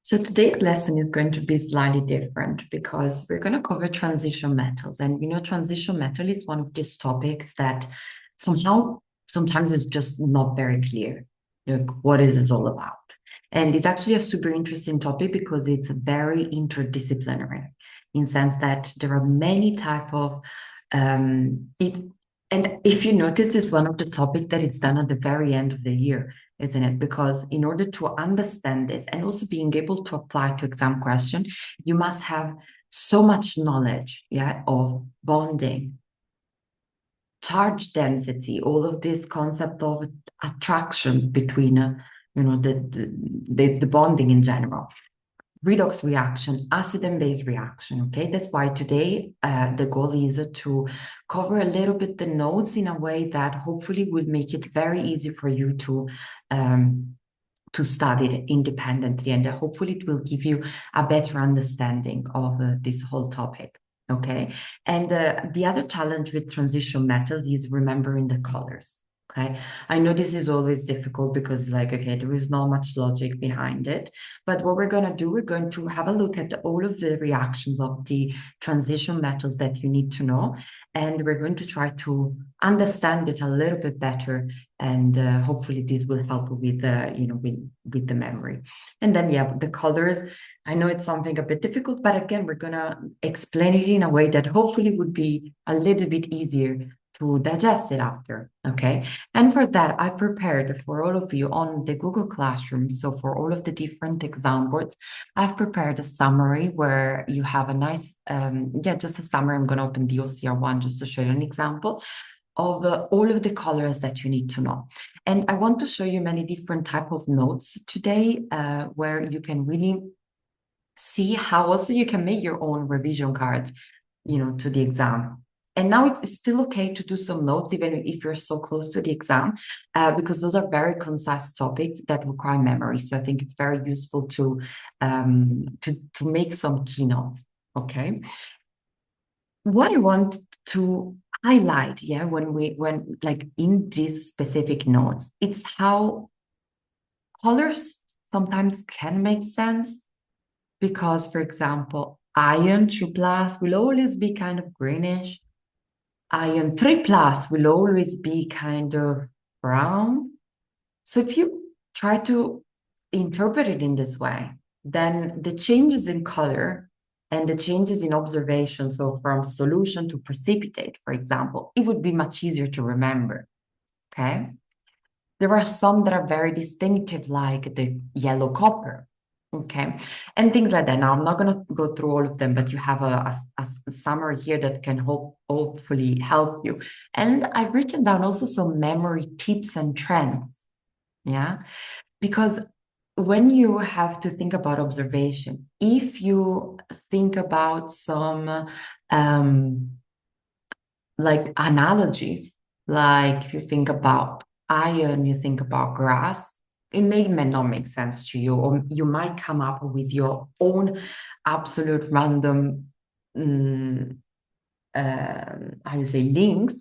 So today's lesson is going to be slightly different because we're going to cover transition metals. And transition metal is one of these topics that somehow sometimes is just not very clear. Like, what is it all about? And it's actually a super interesting topic because it's very interdisciplinary in sense that there are many type of it. And if you notice, it's one of the topic that it's done at the very end of the year, isn't it? Because in order to understand this and also being able to apply to exam question, you must have so much knowledge, yeah, of bonding, charge density, all of this concept of attraction between, the bonding in general. Redox reaction, acid and base reaction. Okay, that's why today the goal is to cover a little bit the notes in a way that hopefully will make it very easy for you to study it independently, and hopefully it will give you a better understanding of this whole topic. Okay, and the other challenge with transition metals is remembering the colors. Okay, I know this is always difficult because, like, okay, there is not much logic behind it. But what we're going to do, we're going to have a look at all of the reactions of the transition metals that you need to know. And we're going to try to understand it a little bit better. And hopefully this will help with with the memory. And then, yeah, the colors. I know it's something a bit difficult, but again, we're going to explain it in a way that hopefully would be a little bit easier to digest it after, okay? And for that, I prepared for all of you on the Google Classroom. So for all of the different exam boards, I've prepared a summary where you have a nice, just a summary. I'm going to open the OCR one just to show you an example of all of the colors that you need to know. And I want to show you many different type of notes today where you can really see how also you can make your own revision cards, to the exam. And now it's still okay to do some notes, even if you're so close to the exam, because those are very concise topics that require memory. So I think it's very useful to make some keynotes. Okay. What I want to highlight, yeah, when like in these specific notes, it's how colors sometimes can make sense because, for example, iron 2 plus will always be kind of greenish. Iron 3 plus will always be kind of brown. So if you try to interpret it in this way, then the changes in color and the changes in observation, so from solution to precipitate, for example, it would be much easier to remember, okay? There are some that are very distinctive, like the yellow copper, okay, and things like that. Now, I'm not going to go through all of them, but you have a summary here that can hopefully help you. And I've written down also some memory tips and trends, yeah, because when you have to think about observation, if you think about some like analogies, like if you think about iron, you think about grass, it may not make sense to you, or you might come up with your own absolute random, how do you say, links,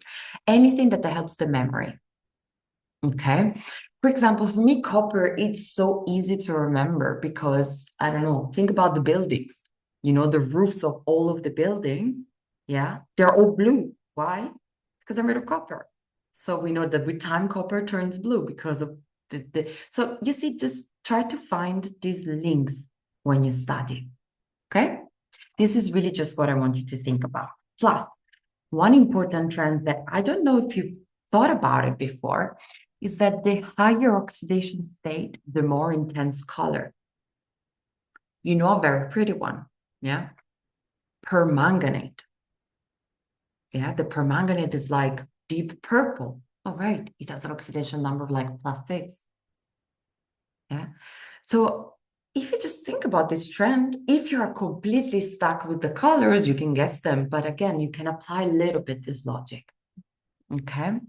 anything that helps the memory. Okay. For example, for me, copper, it's so easy to remember because, I don't know, think about the buildings, the roofs of all of the buildings. Yeah. They're all blue. Why? Because they're made of copper. So we know that with time, copper turns blue because of so you see, just try to find these links when you study. Okay. This is really just what I want you to think about. Plus, one important trend that I don't know if you've thought about it before is that the higher oxidation state, the more intense color. A very pretty one, yeah? Permanganate. Yeah, the permanganate is like deep purple. Oh, right. It has an oxidation number of like +6. Yeah. So if you just think about this trend, if you are completely stuck with the colors, you can guess them. But again, you can apply a little bit this logic. Okay.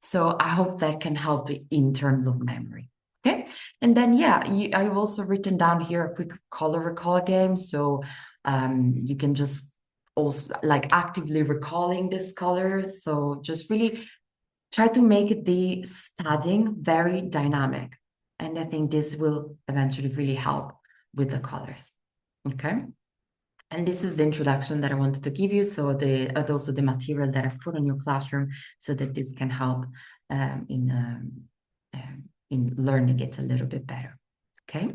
So I hope that can help in terms of memory. Okay. And then, yeah, I've also written down here a quick color recall game. So you can just also like actively recalling these colors. So just really try to make the studying very dynamic. And I think this will eventually really help with the colors. Okay. And this is the introduction that I wanted to give you. So also the material that I've put on your classroom so that this can help in learning it a little bit better. Okay.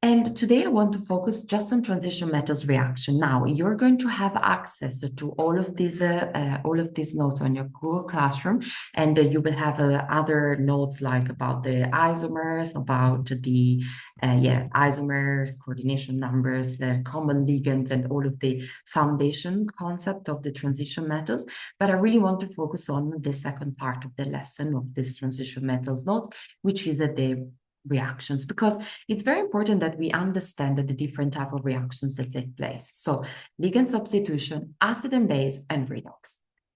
And today I want to focus just on transition metals reaction. Now you're going to have access to all of these notes on your Google Classroom, and you will have other notes like about the isomers, about the isomers, coordination numbers, the common ligands, and all of the foundation concept of the transition metals. But I really want to focus on the second part of the lesson of this transition metals notes, which is the reactions, because it's very important that we understand that the different type of reactions that take place. So ligand substitution, acid and base, and redox.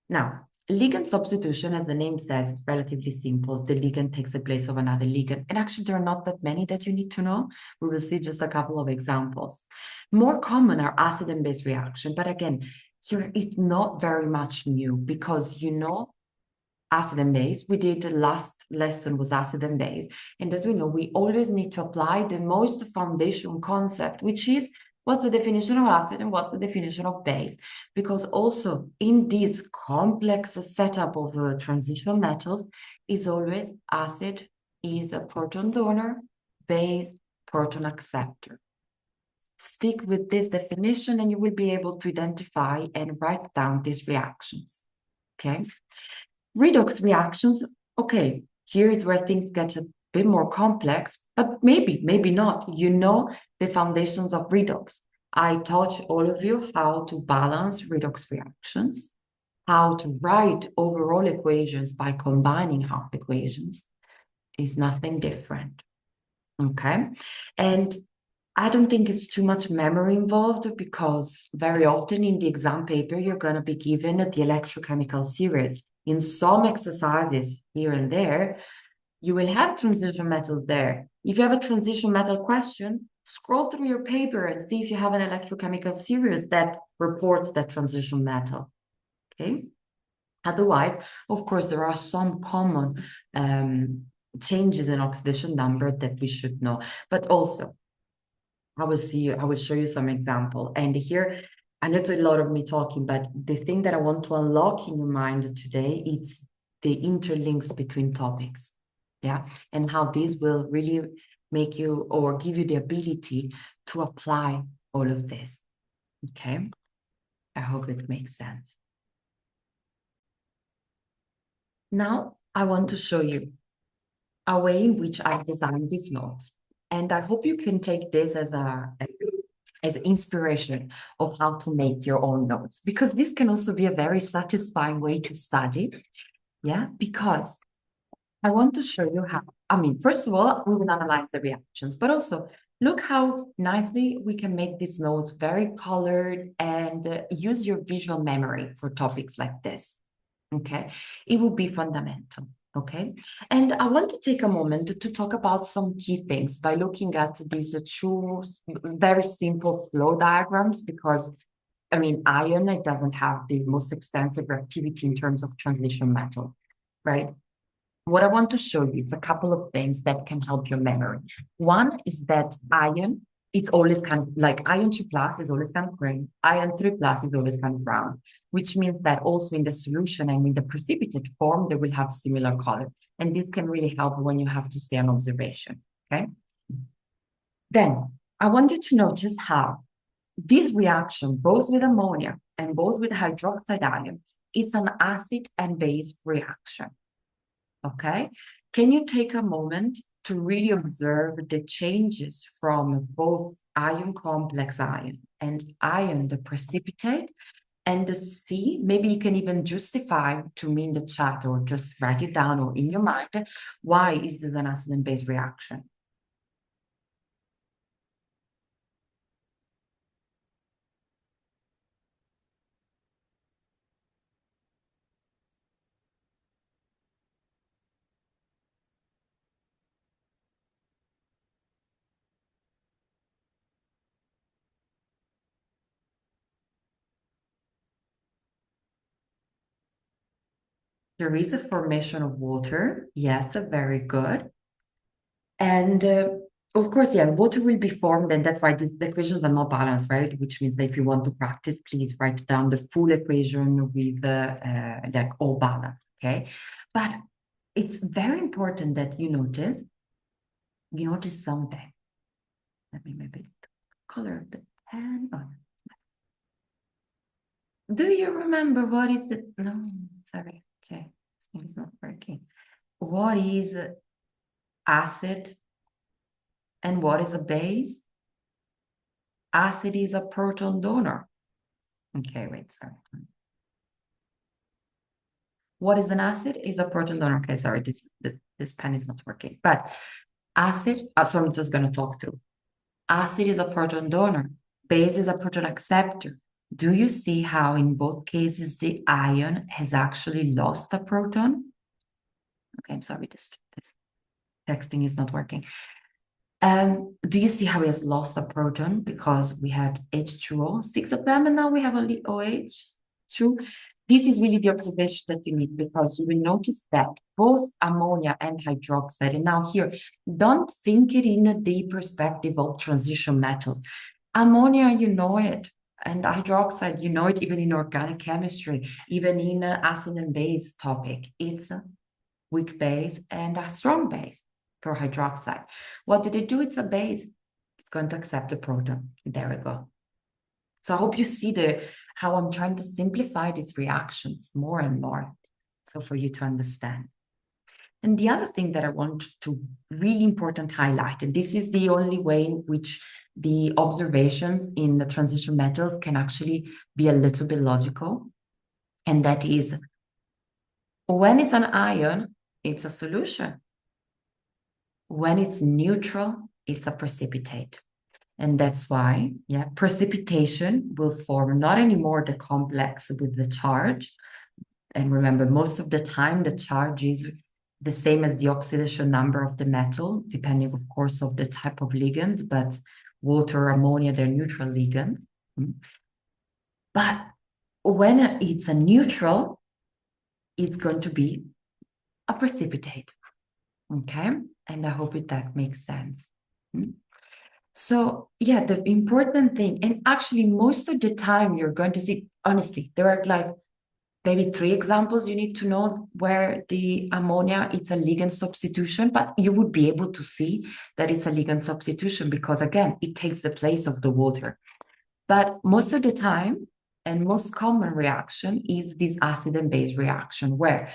Now, ligand substitution, as the name says, is relatively simple. The ligand takes the place of another ligand. And actually, there are not that many that you need to know. We will see just a couple of examples. More common are acid and base reaction. But again, here it's not very much new because you know acid and base. We did the last lesson was acid and base. And as we know, we always need to apply the most foundation concept, which is what's the definition of acid and what's the definition of base? Because also in this complex setup of transitional metals is always acid is a proton donor, base, proton acceptor. Stick with this definition and you will be able to identify and write down these reactions, okay? Redox reactions, okay, here is where things get a bit more complex, but maybe not. You know the foundations of redox. I taught all of you how to balance redox reactions, how to write overall equations by combining half equations. Is nothing different, okay? And I don't think it's too much memory involved because very often in the exam paper, you're going to be given the electrochemical series. In some exercises here and there, you will have transition metals there. If you have a transition metal question, scroll through your paper and see if you have an electrochemical series that reports that transition metal, okay? Otherwise, of course, there are some common changes in oxidation number that we should know, but also, I will show you some example. And here, I know it's a lot of me talking, but the thing that I want to unlock in your mind today is the interlinks between topics, yeah, and how this will really make you or give you the ability to apply all of this, okay? I hope it makes sense. Now, I want to show you a way in which I've designed these notes. And I hope you can take this as inspiration of how to make your own notes, because this can also be a very satisfying way to study. Yeah, because I want to show you how, first of all, we will analyze the reactions, but also look how nicely we can make these notes very colored and use your visual memory for topics like this. Okay, it will be fundamental. Okay, and I want to take a moment to talk about some key things by looking at these two very simple flow diagrams, because iron, it doesn't have the most extensive reactivity in terms of transition metal, right? What I want to show you is a couple of things that can help your memory. One is that iron, it's always kind of like iron 2 plus is always kind of gray, iron 3 plus is always kind of brown, which means that also in the solution and in the precipitate form, they will have similar color. And this can really help when you have to stay on observation, okay? Then I want you to notice how this reaction, both with ammonia and both with hydroxide ion, is an acid and base reaction. Okay, can you take a moment to really observe the changes from both ion complex ion and ion, the precipitate, and see, maybe you can even justify to me in the chat or just write it down or in your mind, why is this an acid and base reaction? There is a formation of water. Yes, very good. And Of course, yeah, water will be formed, and that's why the equations are not balanced, right? Which means that if you want to practice, please write down the full equation with like all balanced, okay? But it's very important that you notice something. Let me maybe color the pen. Oh. Do you remember what is the, no, sorry, okay, this thing is not working. What is acid and what is a base? Acid is a proton donor. Okay, wait, sorry. What is an acid? Is a proton donor. Okay, sorry, this pen is not working. But acid, so I'm just going to talk through. Acid is a proton donor. Base is a proton acceptor. Do you see how in both cases the ion has actually lost a proton? Okay, I'm sorry, this texting is not working. Do you see how it has lost a proton? Because we had H2O, 6 of them, and now we have only OH2. This is really the observation that you need, because you will notice that both ammonia and hydroxide, and now here, don't think it in the perspective of transition metals. Ammonia, you know it, and hydroxide, you know it even in organic chemistry, even in acid and base topic. It's a weak base and a strong base for hydroxide. What do they do? It's a base. It's going to accept the proton. There we go. So I hope you see how I'm trying to simplify these reactions more and more, so for you to understand. And the other thing that I want to really important highlight, and this is the only way in which the observations in the transition metals can actually be a little bit logical, and that is when it's an ion, it's a solution. When it's neutral, it's a precipitate. And that's why, yeah, precipitation will form not anymore the complex with the charge. And remember, most of the time, the charge is the same as the oxidation number of the metal, depending, of course, of the type of ligand, but water, ammonia, they're neutral ligands. But when it's a neutral, it's going to be a precipitate. Okay? And I hope that makes sense. So yeah, the important thing, and actually most of the time you're going to see, honestly, there are like maybe 3 examples you need to know where the ammonia, it's a ligand substitution, but you would be able to see that it's a ligand substitution because again, it takes the place of the water. But most of the time, and most common reaction is this acid and base reaction where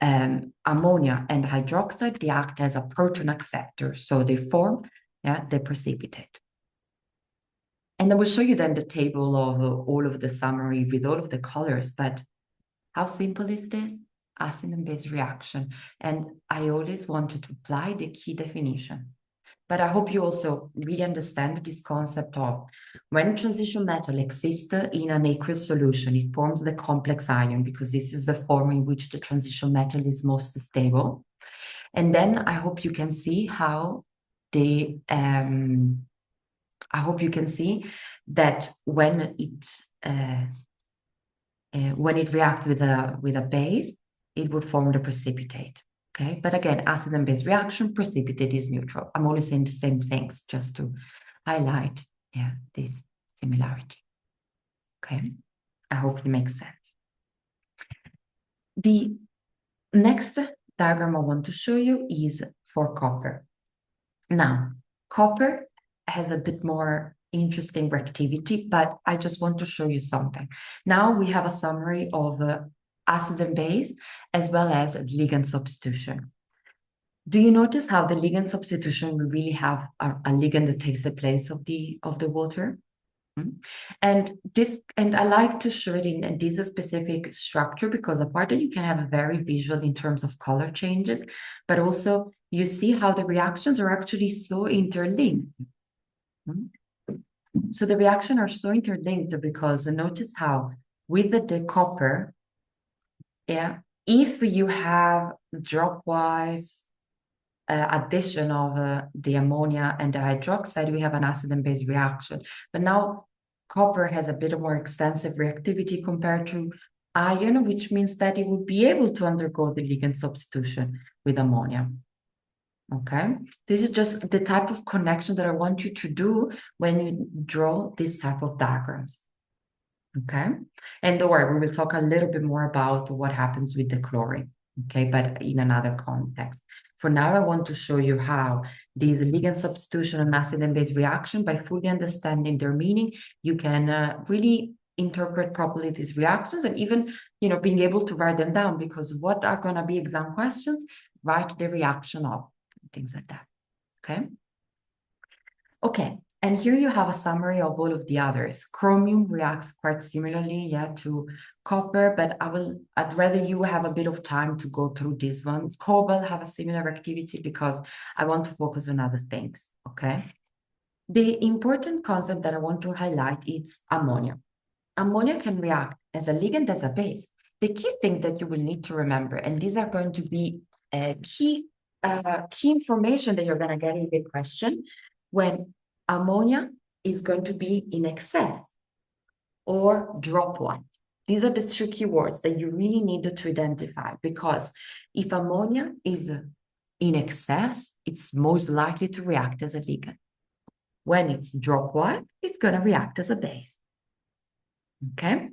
ammonia and hydroxide, they act as a proton acceptor. So they form, yeah, they precipitate. And I will show you then the table of all of the summary with all of the colors, but how simple is this? Acid and base reaction. And I always wanted to apply the key definition. But I hope you also really understand this concept of when transition metal exists in an aqueous solution, it forms the complex ion because this is the form in which the transition metal is most stable. And then I hope you can see how I hope you can see that when it reacts with a base, it would form the precipitate. Okay, but again, acid and base reaction, precipitate is neutral. I'm only saying the same things just to highlight, yeah, this similarity. Okay, I hope it makes sense. The next diagram I want to show you is for copper. Now, copper has a bit more interesting reactivity, but I just want to show you something. Now we have a summary of acid and base as well as ligand substitution. Do you notice how the ligand substitution will really have a ligand that takes the place of the water? And I like to show it in this specific structure because apart that you can have a very visual in terms of color changes, but also you see how the reactions are actually so interlinked. So the reactions are so interlinked because notice how with the copper, yeah, if you have dropwise addition of the ammonia and the hydroxide, we have an acid and base reaction. But now copper has a bit more extensive reactivity compared to iron, which means that it would be able to undergo the ligand substitution with ammonia. Okay, this is just the type of connection that I want you to do when you draw this type of diagrams. Okay, and don't worry, we will talk a little bit more about what happens with the chlorine. Okay, but in another context. For now, I want to show you how these ligand substitution and acid and base reaction, by fully understanding their meaning, you can really interpret properly these reactions, and even being able to write them down, because what are going to be exam questions? Write the reaction of things like that. Okay. Okay, and here you have a summary of all of the others. Chromium reacts quite similarly, yeah, to copper, but I'd rather you have a bit of time to go through this one. Cobalt have a similar activity because I want to focus on other things, okay? The important concept that I want to highlight is ammonia. Ammonia can react as a ligand, as a base. The key thing that you will need to remember, and these are going to be key information that you're going to get in the question, when ammonia is going to be in excess or droplet. These are the tricky words that you really need to identify, because if ammonia is in excess, it's most likely to react as a ligand. When it's droplet, it's going to react as a base. Okay?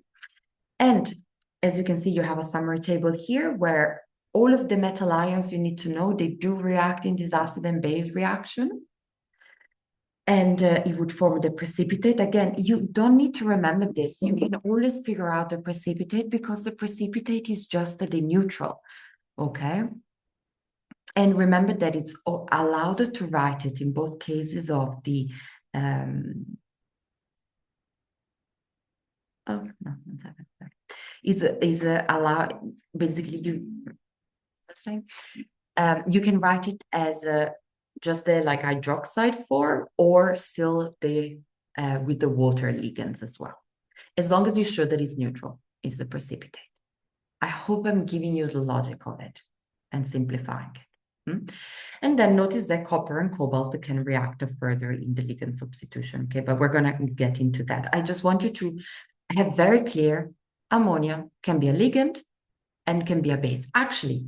And as you can see, you have a summary table here where all of the metal ions you need to know, they do react in this acid and base reaction. And it would form the precipitate. Again, you don't need to remember this. You can always figure out the precipitate, because the precipitate is just the neutral, okay? And remember that it's allowed to write it in both cases of the, oh, no, is allowed, basically you can write it as just the like hydroxide form, or still the with the water ligands as well. As long as you show that it's neutral, is the precipitate. I hope I'm giving you the logic of it and simplifying it. And then notice that copper and cobalt can react further in the ligand substitution, okay? But we're gonna get into that. I just want you to have very clear, ammonia can be a ligand and can be a base. Actually,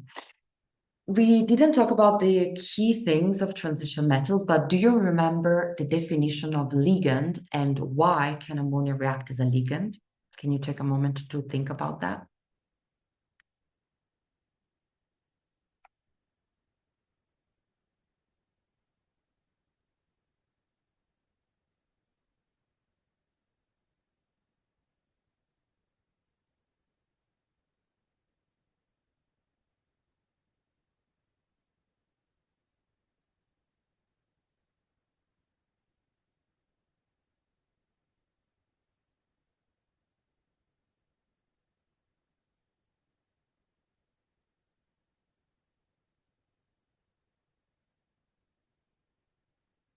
we didn't talk about the key things of transition metals, but do you remember the definition of ligand and why can ammonia react as a ligand? Can you take a moment to think about that?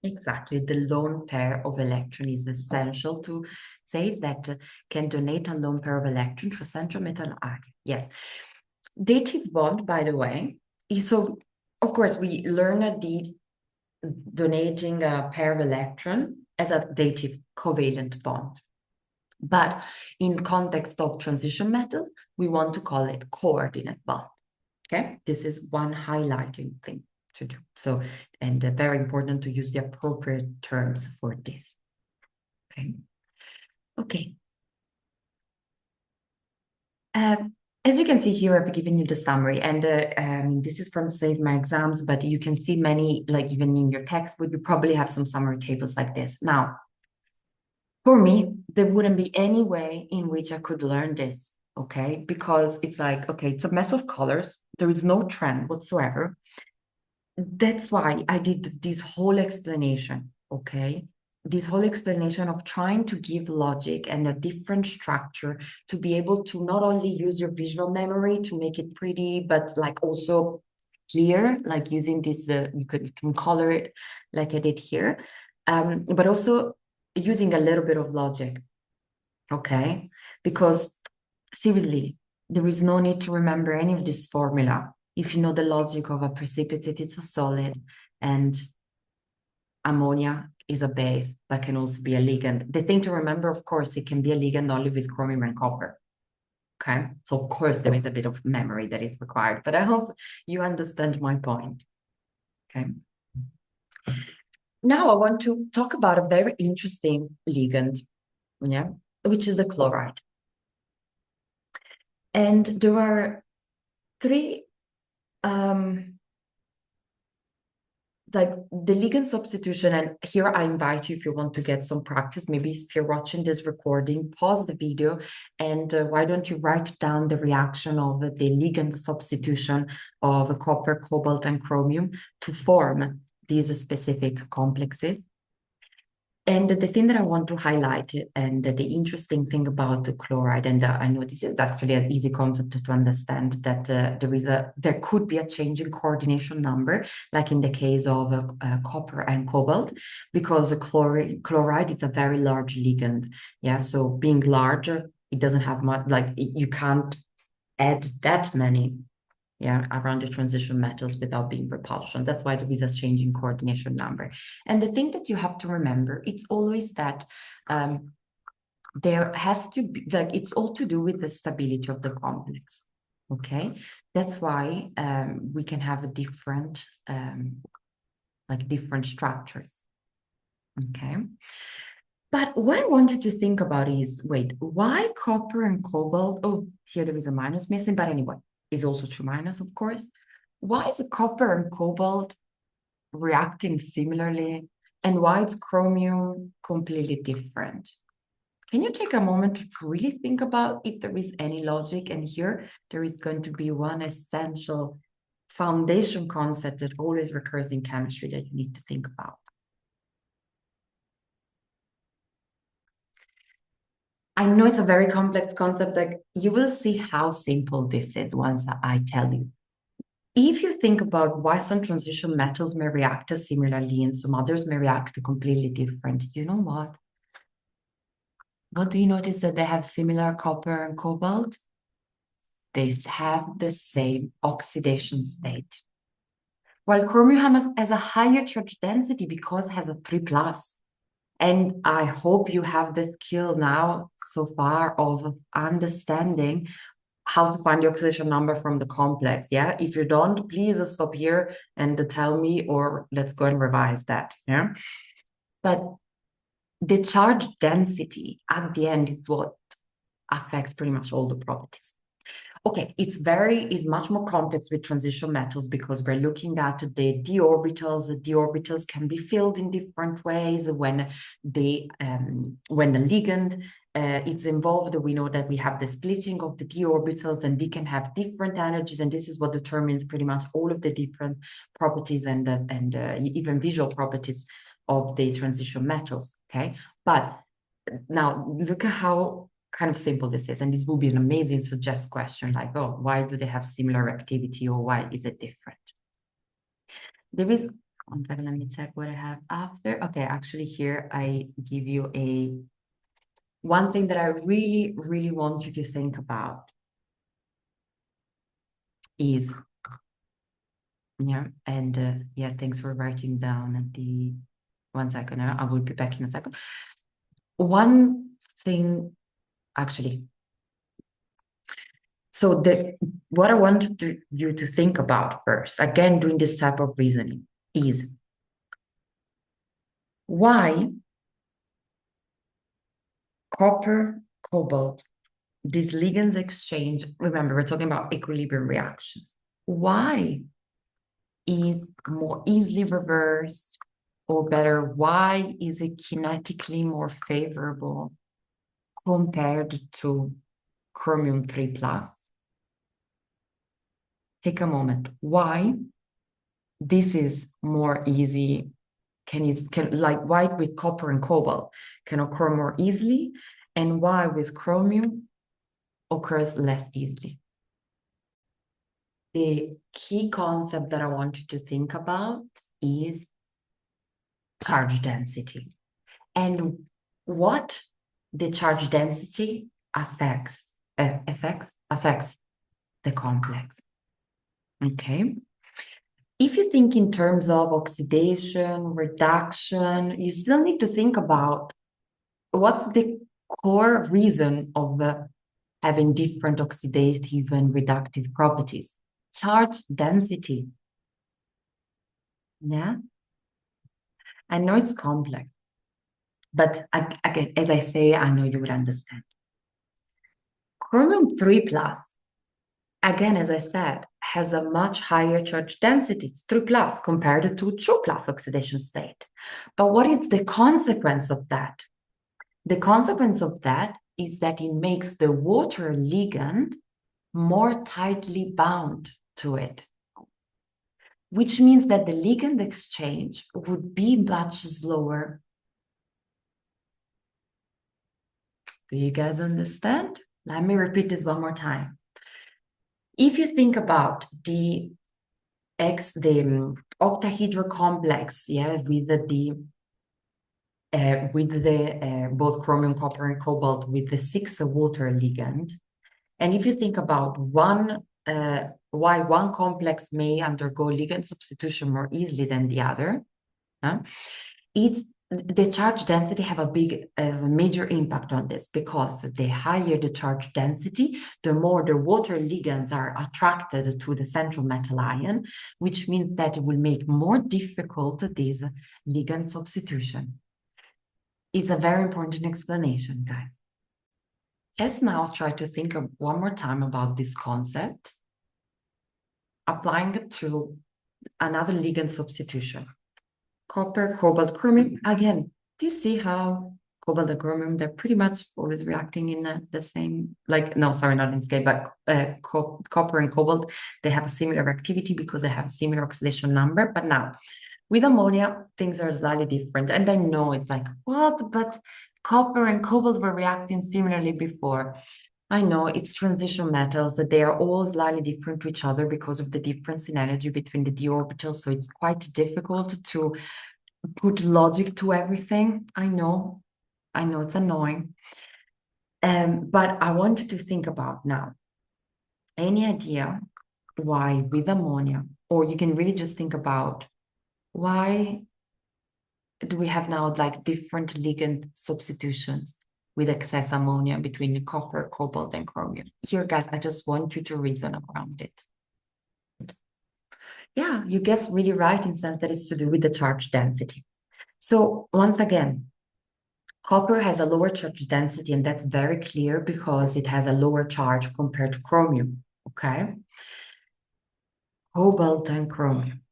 Exactly. The lone pair of electron is essential to say that can donate a lone pair of electron to a central metal ion. Yes. Dative bond, by the way, is so, of course, we learn the donating a pair of electron as a dative covalent bond. But in context of transition metals, we want to call it coordinate bond. Okay, this is one highlighting thing to do. So, and very important to use the appropriate terms for this. Okay. Okay. As you can see here, I've given you the summary, and this is from Save My Exams, but you can see many, like even in your textbook, you probably have some summary tables like this. Now, for me, there wouldn't be any way in which I could learn this, okay? Because it's like, okay, it's a mess of colors. There is no trend whatsoever. That's why I did this whole explanation, okay? This whole explanation of trying to give logic and a different structure to be able to not only use your visual memory to make it pretty, but like also clear, like using this, you can color it like I did here, but also using a little bit of logic, okay? Because seriously, there is no need to remember any of this formula. If you know the logic of a precipitate, it's a solid, and ammonia is a base, but can also be a ligand. The thing to remember, of course, it can be a ligand only with chromium and copper. Okay, so of course there is a bit of memory that is required, but I hope you understand my point. Okay. Now I want to talk about a very interesting ligand, yeah, which is the chloride. And there are three like the ligand substitution, and here I invite you, if you want to get some practice, maybe if you're watching this recording, pause the video, and why don't you write down the reaction of the ligand substitution of copper, cobalt, and chromium to form these specific complexes. And the thing that I want to highlight, and the interesting thing about the chloride, and I know this is actually an easy concept to understand, that there could be a change in coordination number, like in the case of copper and cobalt, because chloride is a very large ligand. Yeah, so being larger, it doesn't have much, like you can't add that many around the transition metals without being repulsion. That's why there is a change in coordination number. And the thing that you have to remember, it's always that there has to be, like, it's all to do with the stability of the complex. Okay, that's why we can have a different, different structures. Okay. But what I wanted to think about is, wait, why copper and cobalt? Oh, here there is a minus missing, but anyway, is also two minus, of course. Why is the copper and cobalt reacting similarly, and why is chromium completely different? Can you take a moment to really think about if there is any logic? And here there is going to be one essential foundation concept that always recurs in chemistry that you need to think about. I know it's a very complex concept. Like, you will see how simple this is once I tell you. If you think about why some transition metals may react similarly and some others may react completely different, you know what? What do you notice that they have similar copper and cobalt? They have the same oxidation state. While chromium has a higher charge density because it has a 3 plus. And I hope you have the skill now so far of understanding how to find the oxidation number from the complex. Yeah. If you don't, please stop here and tell me, or let's go and revise that. Yeah. But the charge density at the end is what affects pretty much all the properties. Okay, it's much more complex with transition metals because we're looking at the d orbitals. The d orbitals can be filled in different ways when the ligand it's involved. We know that we have the splitting of the d orbitals, and they can have different energies, and this is what determines pretty much all of the different properties and even visual properties of the transition metals. Okay, but now look at how kind of simple this is, and this will be an amazing suggest question, like, oh, why do they have similar activity, or why is it different? There is, one second, let me check what I have after. Okay, actually here I give you one thing that I really, really want you to think about is, thanks for writing down at the, one second, I will be back in a second. One thing, actually, so what I want you to think about first, again, doing this type of reasoning, is why copper, cobalt, these ligands exchange, remember, we're talking about equilibrium reactions. Why is more easily reversed, or better, why is it kinetically more favorable compared to chromium 3 plus? Take a moment. Why this is more easy, like why with copper and cobalt can occur more easily, and why with chromium occurs less easily? The key concept that I want you to think about is charge density, and what the charge density affects the complex. Okay. If you think in terms of oxidation, reduction, you still need to think about what's the core reason of having different oxidative and reductive properties. Charge density. Yeah, I know it's complex, but again, as I say, I know you will understand. Chromium 3 plus, again, as I said, has a much higher charge density, it's 3 plus compared to 2 plus oxidation state. But what is the consequence of that? The consequence of that is that it makes the water ligand more tightly bound to it, which means that the ligand exchange would be much slower. Do you guys understand? Let me repeat this one more time. If you think about the octahedral complex, yeah, with the both chromium, copper, and cobalt with the 6 water ligand, and if you think about why one complex may undergo ligand substitution more easily than the other, it's the charge density have a major impact on this, because the higher the charge density, the more the water ligands are attracted to the central metal ion, which means that it will make more difficult this ligand substitution. It's a very important explanation, guys. Let's now try to think of one more time about this concept, applying it to another ligand substitution. Copper, cobalt, chromium. Again, do you see how cobalt and chromium, they're pretty much always reacting in the same, like, no, sorry, not in scale, but copper and cobalt, they have a similar activity because they have a similar oxidation number. But now, with ammonia, things are slightly different. And I know it's like, what? But copper and cobalt were reacting similarly before. I know it's transition metals, that they are all slightly different to each other because of the difference in energy between the d orbitals. So it's quite difficult to put logic to everything. I know it's annoying. But I want you to think about now. Any idea why with ammonia, or you can really just think about why do we have now like different ligand substitutions with excess ammonia between the copper, cobalt, and chromium? Here, guys, I just want you to reason around it. Yeah, you guess really right in the sense that it's to do with the charge density. So once again, copper has a lower charge density, and that's very clear because it has a lower charge compared to chromium, okay? Cobalt and chromium.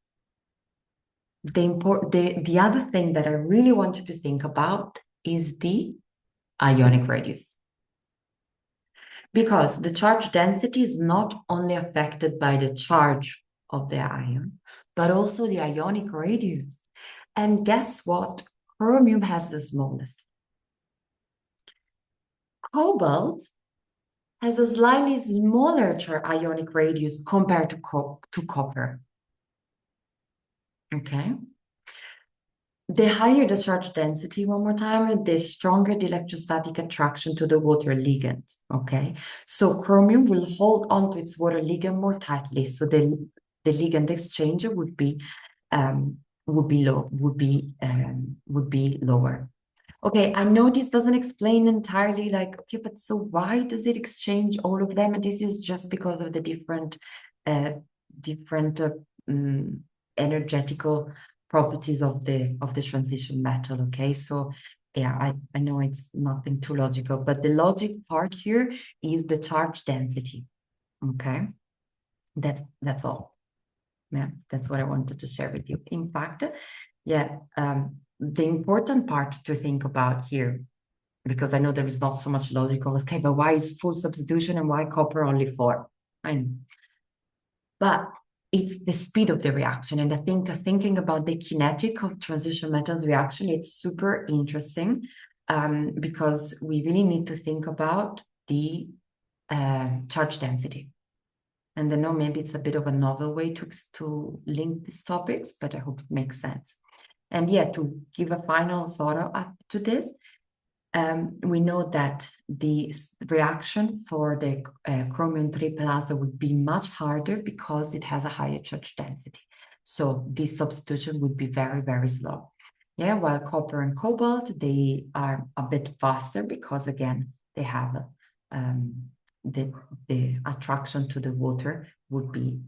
The other thing that I really want you to think about is the ionic radius. Because the charge density is not only affected by the charge of the ion, but also the ionic radius. And guess what? Chromium has the smallest. Cobalt has a slightly smaller ionic radius compared to copper. Okay. The higher the charge density, one more time, the stronger the electrostatic attraction to the water ligand. Okay. So chromium will hold onto its water ligand more tightly. So the ligand exchange would be lower. Okay, I know this doesn't explain entirely, like, okay, but so why does it exchange all of them? And this is just because of the different energetical properties of the transition metal. Okay, so yeah, I know it's nothing too logical, but the logic part here is the charge density. Okay, that's all. Yeah, that's what I wanted to share with you. In fact, yeah, the important part to think about here, because I know there is not so much logic of, okay, but why is full substitution and why copper only 4? I know. But it's the speed of the reaction. And I think thinking about the kinetic of transition metals reaction, it's super interesting because we really need to think about the charge density. And I know maybe it's a bit of a novel way to link these topics, but I hope it makes sense. And yeah, to give a final thought to this, we know that the reaction for the chromium 3 plus would be much harder because it has a higher charge density. So this substitution would be very, very slow. Yeah, while copper and cobalt, they are a bit faster because, again, they have the attraction to the water would be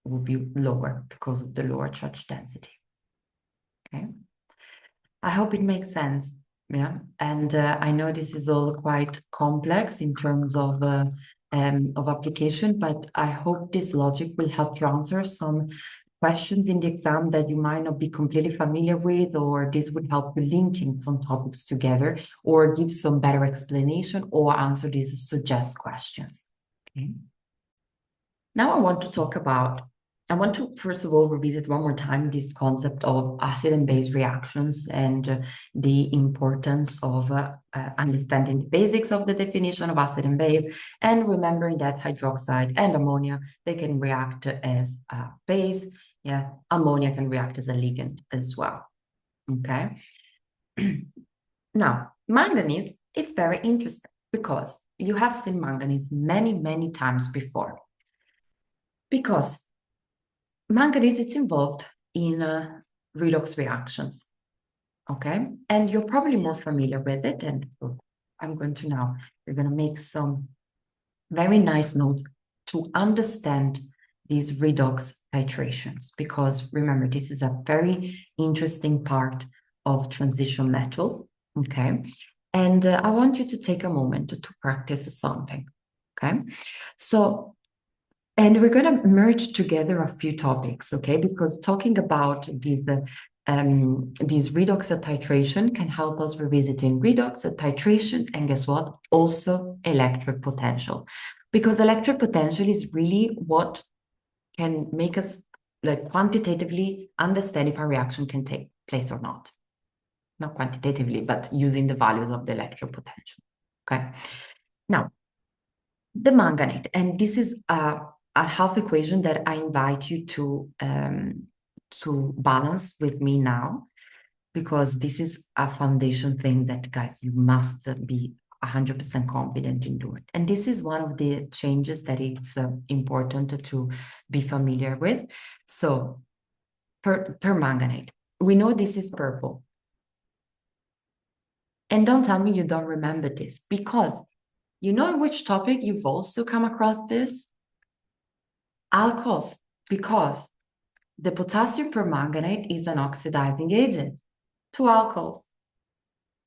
will be lower because of the lower charge density. Okay. I hope it makes sense. Yeah. And I know this is all quite complex in terms of application, but I hope this logic will help you answer some questions in the exam that you might not be completely familiar with, or this would help you linking some topics together, or give some better explanation, or answer these suggest questions. Okay. Now I want to first of all revisit one more time this concept of acid and base reactions and the importance of understanding the basics of the definition of acid and base, and remembering that hydroxide and ammonia, they can react as a base. Yeah, ammonia can react as a ligand as well. Okay. Now, manganese is very interesting because you have seen manganese many, many times before. Because manganese is involved in redox reactions, okay? And you're probably more familiar with it, and I'm going to now, we're going to make some very nice notes to understand these redox titrations, because remember, this is a very interesting part of transition metals, okay? And I want you to take a moment to practice something, okay? So, and we're going to merge together a few topics, okay? Because talking about these redox titration can help us revisiting redox titration, and guess what? Also electric potential. Because electric potential is really what can make us like quantitatively understand if a reaction can take place or not. Not quantitatively, but using the values of the electric potential, okay? Now, the manganate, and this is a half equation that I invite you to balance with me now, because this is a foundation thing that, guys, you must be 100% confident in doing. And this is one of the changes that it's important to be familiar with. So permanganate, we know this is purple. And don't tell me you don't remember this, because you know in which topic you've also come across this? Alcohols, because the potassium permanganate is an oxidizing agent to alcohols.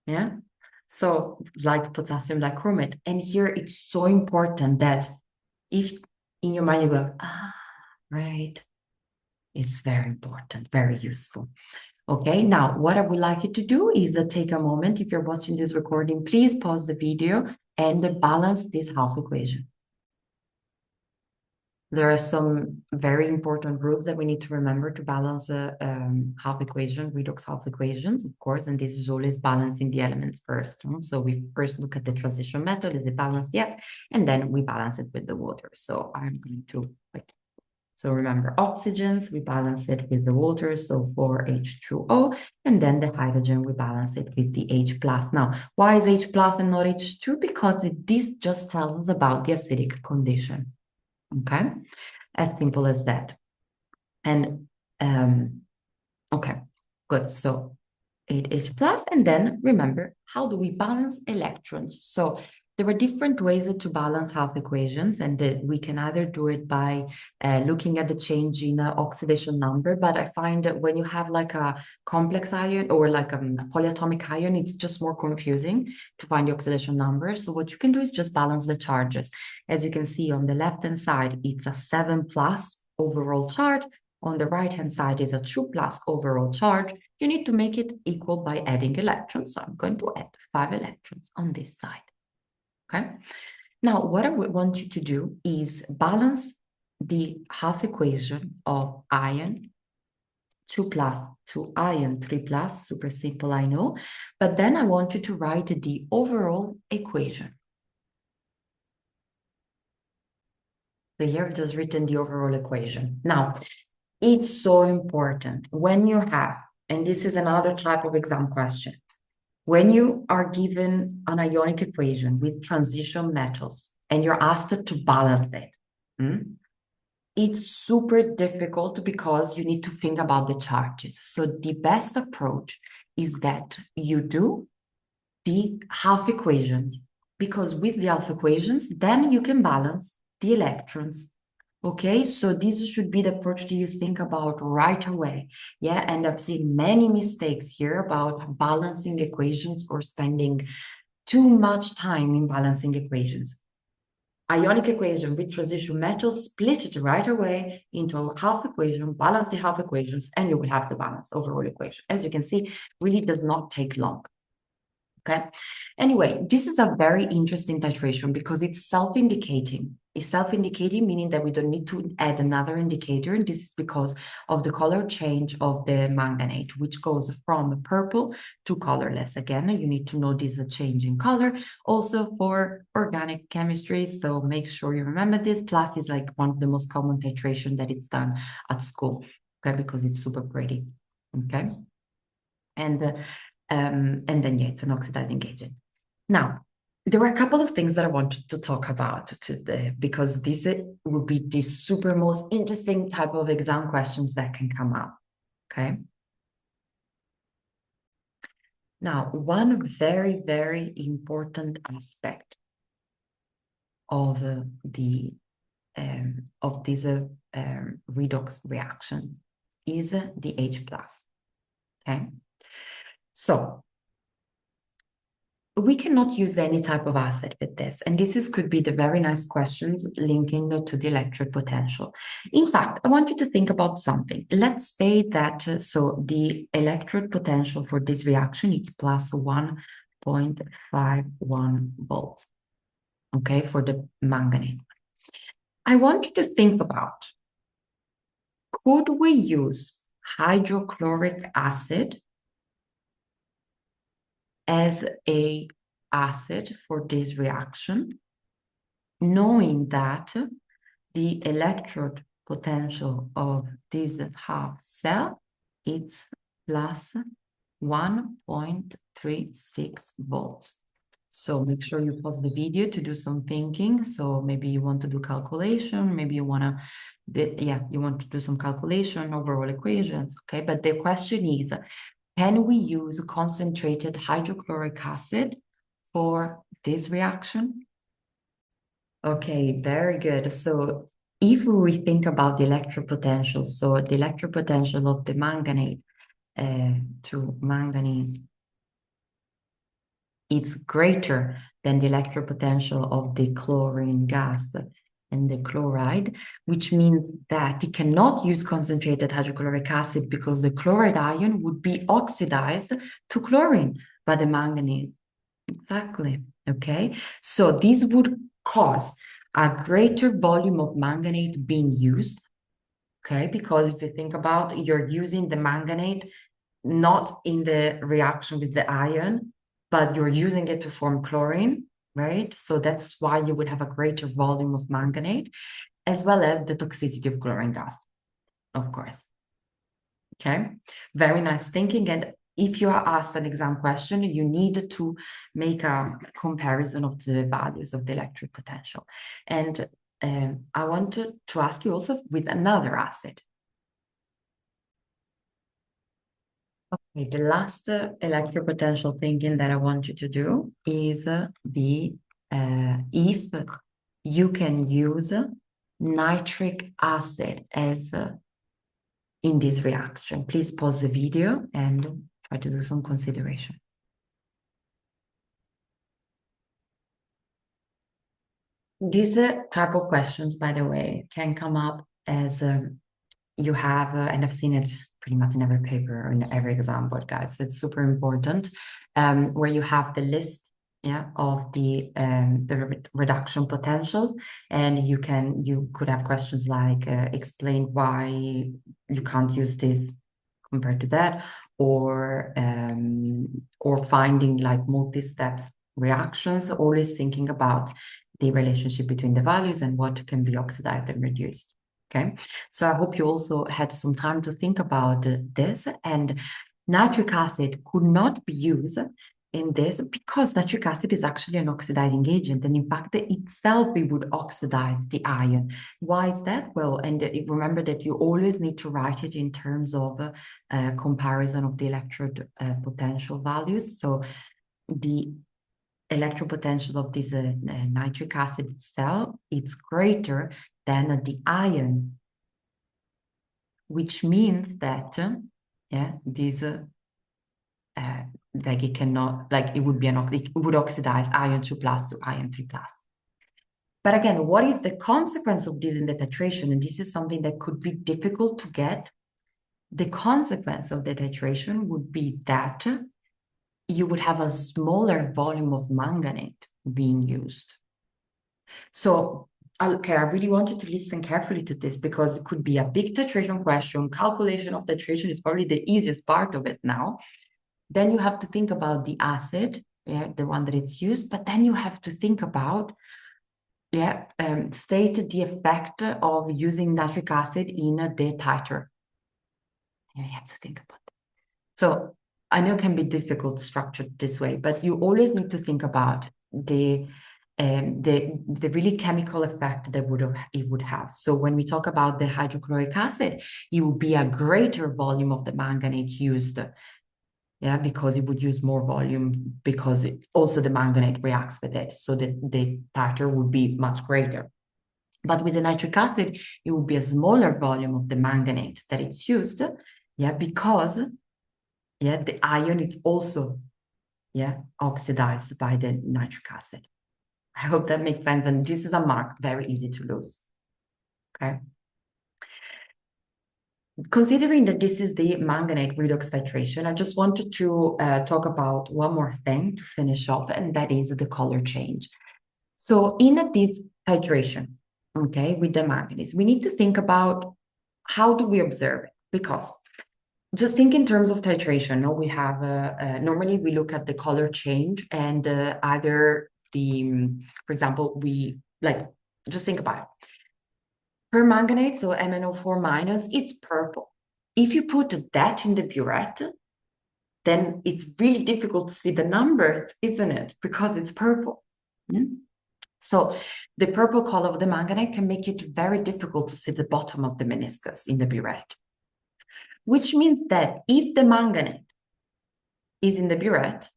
Yeah. So like potassium dichromate. And here it's so important that if in your mind you go, right, it's very important, very useful. Okay, now what I would like you to do is take a moment. If you're watching this recording, please pause the video and balance this half equation. There are some very important rules that we need to remember to balance a half equation, redox half equations, of course, and this is always balancing the elements first. So we first look at the transition method, is it balanced? Yes, and then we balance it with the water. So I'm going to, so remember oxygens, we balance it with the water, so 4H2O, and then the hydrogen, we balance it with the H+. Now, why is H+ and not H2? Because this just tells us about the acidic condition. Okay, as simple as that. And okay, good. So 8H+, and then remember, how do we balance electrons? So there are different ways to balance half equations, and we can either do it by looking at the change in oxidation number, but I find that when you have like a complex ion or like a polyatomic ion, it's just more confusing to find the oxidation number. So what you can do is just balance the charges. As you can see on the left-hand side, it's a 7+ overall charge. On the right-hand side is a 2+ overall charge. You need to make it equal by adding electrons. So I'm going to add 5 electrons on this side. Okay. Now, what I would want you to do is balance the half equation of ion 2+ to ion 3+, super simple, I know, but then I want you to write the overall equation. So here I've just written the overall equation. Now, it's so important when you have, and this is another type of exam question, when you are given an ionic equation with transition metals and you're asked to balance it, it's super difficult because you need to think about the charges. So the best approach is that you do the half equations, because with the half equations, then you can balance the electrons Okay, so this should be the approach that you think about right away. Yeah, and I've seen many mistakes here about balancing equations or spending too much time in balancing equations. Ionic equation with transition metals, split it right away into a half equation, balance the half equations, and you will have the balanced overall equation. As you can see, really does not take long. Okay. Anyway, this is a very interesting titration because it's self-indicating. It's self-indicating, meaning that we don't need to add another indicator. And this is because of the color change of the manganate, which goes from purple to colorless. Again, you need to know this is a change in color also for organic chemistry. So make sure you remember this. Plus is like one of the most common titration that it's done at school, okay, because it's super pretty. Okay. And then, yeah, it's an oxidizing agent. Now, there were a couple of things that I wanted to talk about today because this will be the super most interesting type of exam questions that can come up, okay? Now, one very, very important aspect of these redox reactions is the H+, okay? So we cannot use any type of acid with this. And could be the very nice questions linking to the electric potential. In fact, I want you to think about something. Let's say that, so the electrode potential for this reaction is plus 1.51 volts, okay, for the manganate. I want you to think about, could we use hydrochloric acid as a acid for this reaction, knowing that the electrode potential of this half cell is plus 1.36 volts. So make sure you pause the video to do some thinking. So maybe you want to do calculation, maybe you want to, you want to do some calculation, overall equations, okay? But the question is, can we use concentrated hydrochloric acid for this reaction? Okay, very good. So if we think about the electropotential, so the electropotential of the manganate to manganese, it's greater than the electropotential of the chlorine gas and the chloride, which means that it cannot use concentrated hydrochloric acid because the chloride ion would be oxidized to chlorine by the manganese. Exactly. Okay. So this would cause a greater volume of manganate being used. Okay. Because if you think about, you're using the manganate not in the reaction with the ion, but you're using it to form chlorine, right? So that's why you would have a greater volume of manganate, as well as the toxicity of chlorine gas, of course. Okay. Very nice thinking. And if you are asked an exam question, you need to make a comparison of the values of the electric potential. And I want to ask you also with another acid. Okay, the last electric potential thinking that I want you to do is if you can use nitric acid as in this reaction. Please pause the video and try to do some consideration. These type of questions, by the way, can come up as you have, and I've seen it pretty much in every paper or in every exam, but guys, it's super important, where you have the list, of the reduction potential, and you could have questions like explain why you can't use this compared to that, or finding like multi-steps reactions, always thinking about the relationship between the values and what can be oxidized and reduced. Okay, so I hope you also had some time to think about this. And nitric acid could not be used in this because nitric acid is actually an oxidizing agent, and in fact itself it would oxidize the ion. Why is that? Well, and remember that you always need to write it in terms of comparison of the electrode potential values. So the electropotential of this nitric acid itself, it's greater than the ion, which means that, this, like it cannot, like it would be it would oxidize ion 2 plus to ion 3 plus. But again, what is the consequence of this in the titration? And this is something that could be difficult to get. The consequence of the titration would be that you would have a smaller volume of manganate being used. So, okay, I really wanted to listen carefully to this because it could be a big titration question. Calculation of titration is probably the easiest part of it now. Then you have to think about the acid, the one that it's used, but then you have to think about state the effect of using nitric acid in the titer. You have to think about it. So I know it can be difficult structured this way, but you always need to think about the really chemical effect that it would have. So when we talk about the hydrochloric acid, it would be a greater volume of the manganate used. Yeah, because it would use more volume because also the manganate reacts with it. So the titer would be much greater. But with the nitric acid, it would be a smaller volume of the manganate that it's used. Yeah, because the ion is also oxidized by the nitric acid. I hope that makes sense. And this is a mark, very easy to lose. Okay. Considering that this is the manganate redox titration, I just wanted to talk about one more thing to finish off, and that is the color change. So in this titration, okay, with the manganese, we need to think about how do we observe it? Because just think in terms of titration. No, we have normally we look at the color change and either the, for example, we like just think about it. Permanganate, so MnO4 minus, it's purple. If you put that in the burette, then it's really difficult to see the numbers, isn't it? Because it's purple. So the purple color of the manganate can make it very difficult to see the bottom of the meniscus in the burette. Which means that if the manganate is in the burette,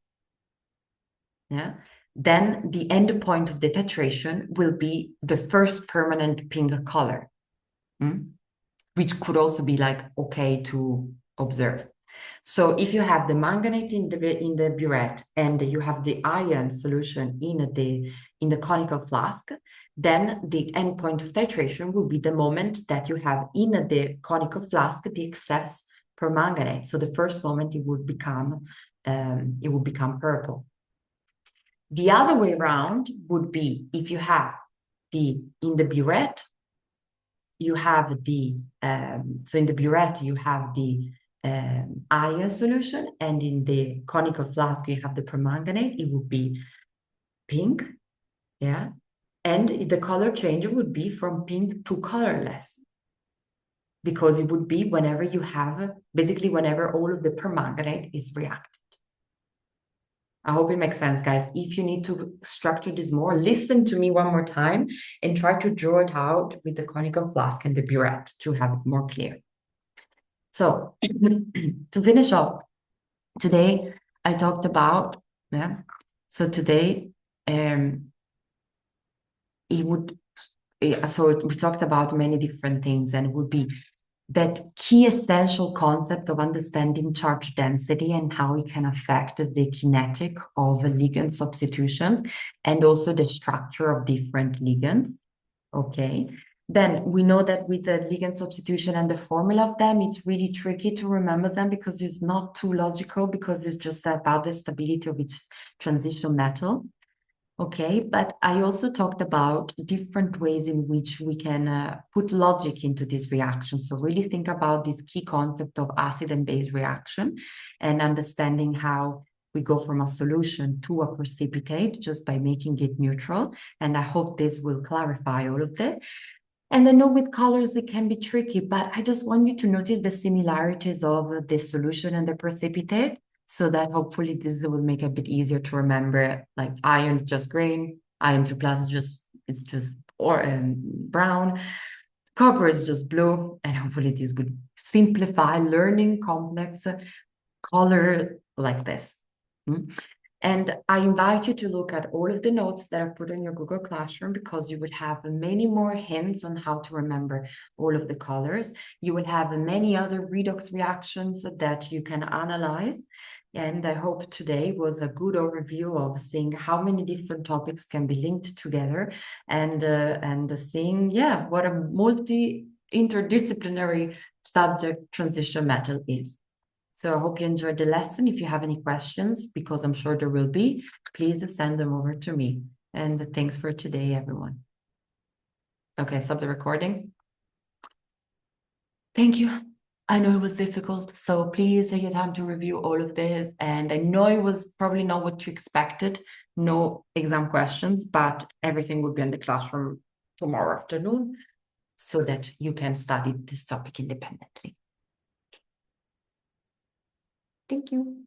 then the end point of the titration will be the first permanent pink color, which could also be like okay to observe. So if you have the manganate in the burette and you have the ion solution in the conical flask, then the end point of titration will be the moment that you have in the conical flask the excess permanganate. So the first moment it would become purple. The other way around would be if you have in the burette, you have so in the burette you have the ion solution, and in the conical flask you have the permanganate. It would be pink, and the color change would be from pink to colorless, because it would be whenever you have, basically whenever all of the permanganate is reacted. I hope it makes sense, guys. If you need to structure this more, listen to me one more time and try to draw it out with the conical flask and the burette to have it more clear. So to finish off, today I talked about, so today so we talked about many different things, and it would be that key essential concept of understanding charge density and how it can affect the kinetic of ligand substitutions and also the structure of different ligands. Okay. Then we know that with the ligand substitution and the formula of them, it's really tricky to remember them because it's not too logical, because it's just about the stability of each transition metal. Okay, but I also talked about different ways in which we can put logic into this reaction. So really think about this key concept of acid and base reaction and understanding how we go from a solution to a precipitate just by making it neutral. And I hope this will clarify all of that. And I know with colors it can be tricky, but I just want you to notice the similarities of the solution and the precipitate, so that hopefully this will make it a bit easier to remember. Like iron is just green, iron 2 plus is just brown, copper is just blue, and hopefully this would simplify learning complex color like this. And I invite you to look at all of the notes that I put in your Google Classroom, because you would have many more hints on how to remember all of the colors. You will have many other redox reactions that you can analyze. And I hope today was a good overview of seeing how many different topics can be linked together, and seeing, yeah, what a multi-interdisciplinary subject transition metal is. So I hope you enjoyed the lesson. If you have any questions, because I'm sure there will be, please send them over to me. And thanks for today, everyone. Okay, stop the recording. Thank you. I know it was difficult, so please take your time to review all of this. And I know it was probably not what you expected, no exam questions, but everything will be in the classroom tomorrow afternoon so that you can study this topic independently. Thank you.